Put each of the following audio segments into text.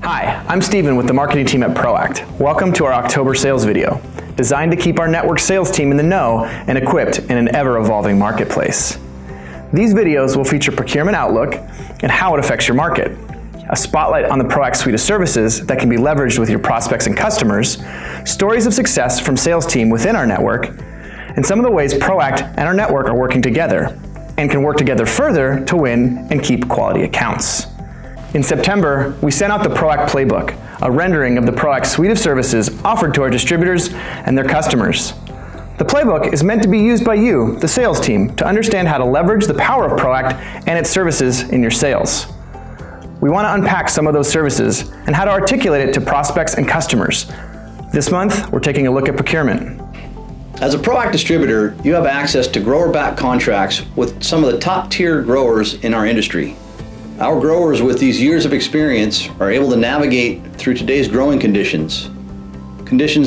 Hi, I'm Steven with the marketing team at ProAct. Welcome to our October sales video, designed to keep our network sales team in the know and equipped in an ever-evolving marketplace. These videos will feature procurement outlook and how it affects your market, a spotlight on the ProAct suite of services that can be leveraged with your prospects and customers, stories of success from sales team within our network, and some of the ways ProAct and our network are working together and can work together further to win and keep quality accounts. In September, we sent out the ProAct Playbook, a rendering of the ProAct suite of services offered to our distributors and their customers. The playbook is meant to be used by you, the sales team, to understand how to leverage the power of ProAct and its services in your sales. We want to unpack some of those services and how to articulate it to prospects and customers. This month, we're taking a look at procurement. As a ProAct distributor, you have access to grower-backed contracts with some of the top-tier growers in our industry. Our growers with these years of experience are able to navigate through today's growing conditions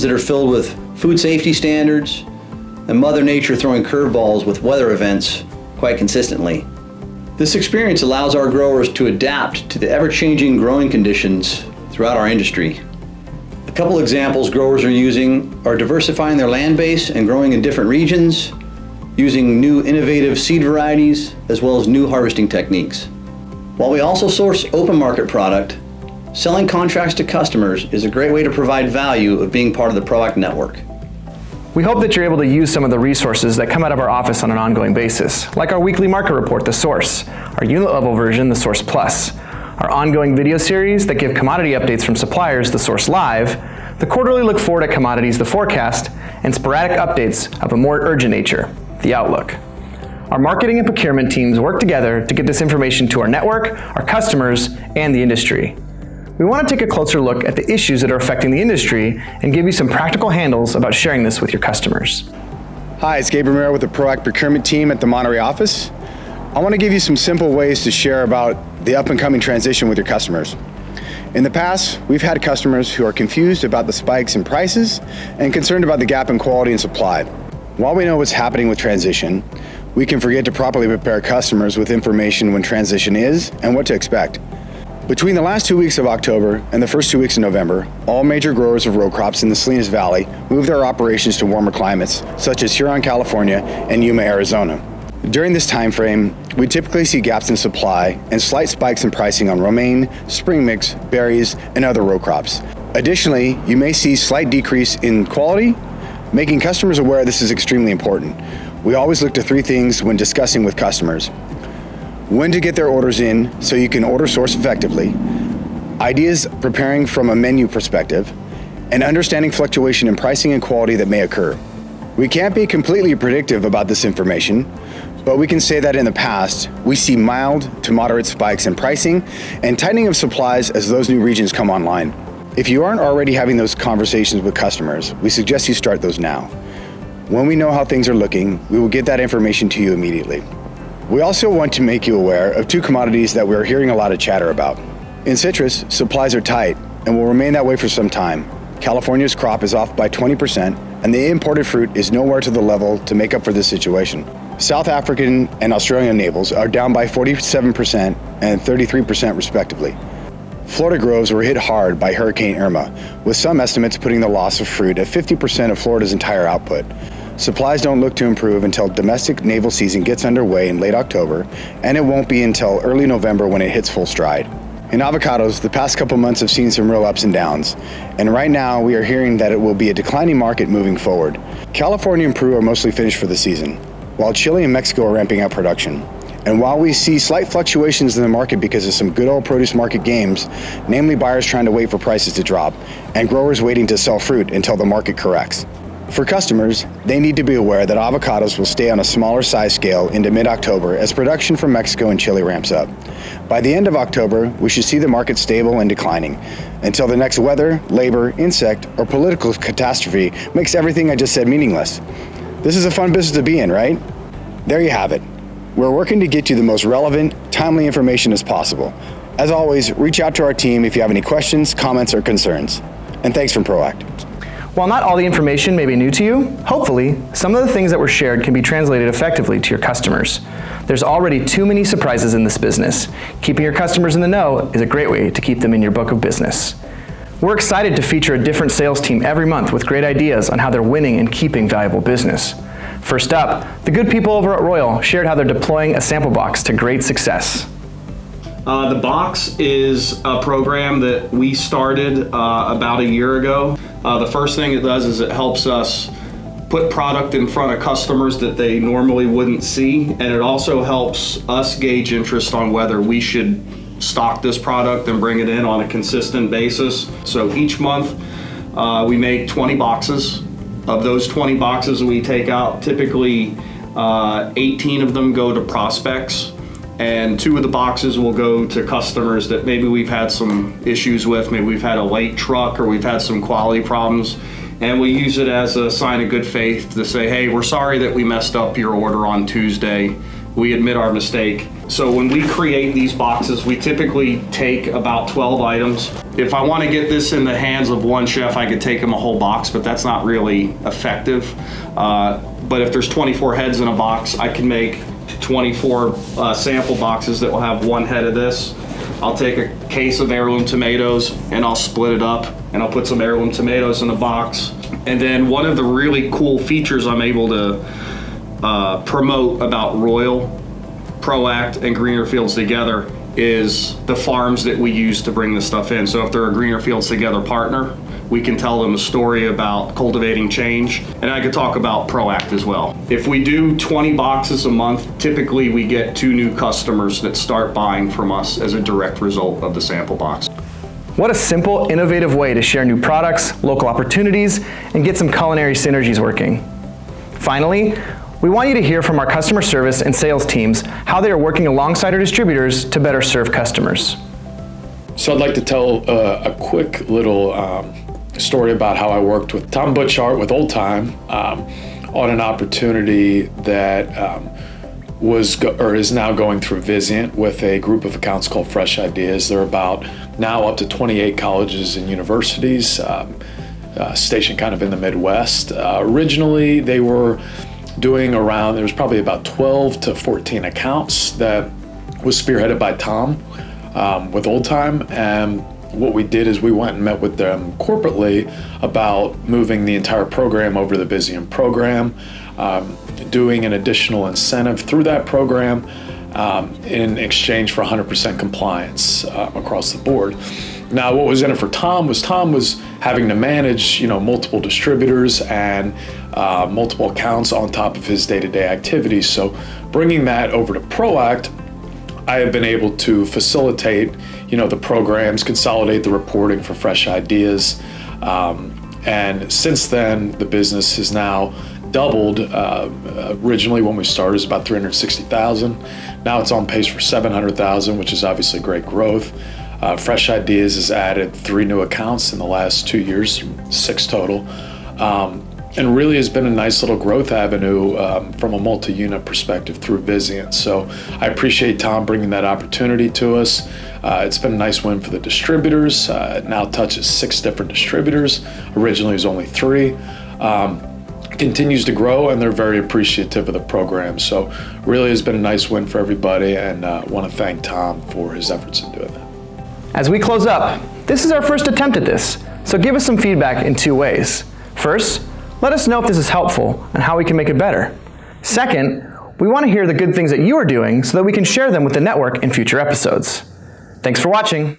that are filled with food safety standards and Mother Nature throwing curveballs with weather events quite consistently. This experience allows our growers to adapt to the ever-changing growing conditions throughout our industry. A couple examples growers are using are diversifying their land base and growing in different regions, using new innovative seed varieties, as well as new harvesting techniques. While we also source open market product, selling contracts to customers is a great way to provide value of being part of the ProAct network. We hope that you're able to use some of the resources that come out of our office on an ongoing basis, like our weekly market report, The Source, our unit level version, The Source Plus, our ongoing video series that give commodity updates from suppliers, The Source Live, the quarterly look forward at commodities, The Forecast, and sporadic updates of a more urgent nature, The Outlook. Our marketing and procurement teams work together to get this information to our network, our customers, and the industry. We want to take a closer look at the issues that are affecting the industry and give you some practical handles about sharing this with your customers. Hi, it's Gabe Romero with the ProAct procurement team at the Monterey office. I want to give you some simple ways to share about the up and coming transition with your customers. In the past, we've had customers who are confused about the spikes in prices and concerned about the gap in quality and supply. While we know what's happening with transition, we can forget to properly prepare customers with information when transition is and what to expect. Between the last 2 weeks of October and the first 2 weeks of November, all major growers of row crops in the Salinas Valley moved their operations to warmer climates, such as Huron, California, and Yuma, Arizona. During this time frame, we typically see gaps in supply and slight spikes in pricing on romaine, spring mix, berries, and other row crops. Additionally, you may see slight decrease in quality, making customers aware this is extremely important. We always look to 3 things when discussing with customers: when to get their orders in so you can order source effectively, ideas preparing from a menu perspective, and understanding fluctuation in pricing and quality that may occur. We can't be completely predictive about this information, but we can say that in the past, we see mild to moderate spikes in pricing and tightening of supplies as those new regions come online. If you aren't already having those conversations with customers, we suggest you start those now. When we know how things are looking, we will get that information to you immediately. We also want to make you aware of 2 commodities that we're hearing a lot of chatter about. In citrus, supplies are tight and will remain that way for some time. California's crop is off by 20%, and the imported fruit is nowhere to the level to make up for this situation. South African and Australian navels are down by 47% and 33% respectively. Florida groves were hit hard by Hurricane Irma, with some estimates putting the loss of fruit at 50% of Florida's entire output. Supplies don't look to improve until domestic naval season gets underway in late October, and it won't be until early November when it hits full stride. In avocados, the past couple months have seen some real ups and downs, and right now we are hearing that it will be a declining market moving forward. California and Peru are mostly finished for the season, while Chile and Mexico are ramping up production. And while we see slight fluctuations in the market because of some good old produce market games, namely buyers trying to wait for prices to drop, and growers waiting to sell fruit until the market corrects. For customers, they need to be aware that avocados will stay on a smaller size scale into mid-October as production from Mexico and Chile ramps up. By the end of October, we should see the market stable and declining, until the next weather, labor, insect, or political catastrophe makes everything I just said meaningless. This is a fun business to be in, right? There you have it. We're working to get you the most relevant, timely information as possible. As always, reach out to our team if you have any questions, comments, or concerns. And thanks from ProAct. While not all the information may be new to you, hopefully, some of the things that were shared can be translated effectively to your customers. There's already too many surprises in this business. Keeping your customers in the know is a great way to keep them in your book of business. We're excited to feature a different sales team every month with great ideas on how they're winning and keeping valuable business. First up, the good people over at Royal shared how they're deploying a sample box to great success. The box is a program that we started about a year ago. The first thing it does is it helps us put product in front of customers that they normally wouldn't see, and it also helps us gauge interest on whether we should stock this product and bring it in on a consistent basis. So each month we make 20 boxes. Of those 20 boxes we take out, typically 18 of them go to prospects, and 2 of the boxes will go to customers that maybe we've had some issues with. Maybe we've had a late truck or we've had some quality problems, and we use it as a sign of good faith to say, hey, we're sorry that we messed up your order on Tuesday. We admit our mistake. So when we create these boxes, we typically take about 12 items. If I want to get this in the hands of one chef, I could take him a whole box, but that's not really effective. But if there's 24 heads in a box, I can make 24 sample boxes that will have 1 head of this. I'll take a case of heirloom tomatoes and I'll split it up and I'll put some heirloom tomatoes in a box. And then one of the really cool features I'm able to promote about Royal, ProAct, and Greener Fields Together is the farms that we use to bring this stuff in. So if they're a Greener Fields Together partner, we can tell them a story about cultivating change, and I could talk about ProAct as well. If we do 20 boxes a month, typically we get 2 new customers that start buying from us as a direct result of the sample box. What a simple, innovative way to share new products, local opportunities, and get some culinary synergies working. Finally, we want you to hear from our customer service and sales teams how they are working alongside our distributors to better serve customers. So I'd like to tell a quick little story about how I worked with Tom Butchart with Old Time on an opportunity that is now going through Vizient with a group of accounts called Fresh Ideas. They're about now up to 28 colleges and universities, stationed kind of in the Midwest. Originally, they were doing around, there was probably about 12 to 14 accounts that was spearheaded by Tom with Old Time. And what we did is we went and met with them corporately about moving the entire program over to the Vizient program, doing an additional incentive through that program in exchange for 100% compliance across the board. Now, what was in it for Tom was having to manage, multiple distributors and multiple accounts on top of his day-to-day activities. So bringing that over to ProAct, I have been able to facilitate, the programs, consolidate the reporting for Fresh Ideas. And since then, the business has now doubled. Originally, when we started, it was about 360,000. Now it's on pace for 700,000, which is obviously great growth. Fresh Ideas has added 3 new accounts in the last 2 years, 6 total. And really has been a nice little growth avenue from a multi-unit perspective through Vizient. So I appreciate Tom bringing that opportunity to us. It's been a nice win for the distributors. It now touches 6 different distributors. Originally it was only 3. Continues to grow, and they're very appreciative of the program. So really has been a nice win for everybody, and want to thank Tom for his efforts in doing that. As we close up, this is our first attempt at this, so give us some feedback in 2 ways. First, let us know if this is helpful and how we can make it better. Second, we want to hear the good things that you are doing so that we can share them with the network in future episodes. Thanks for watching.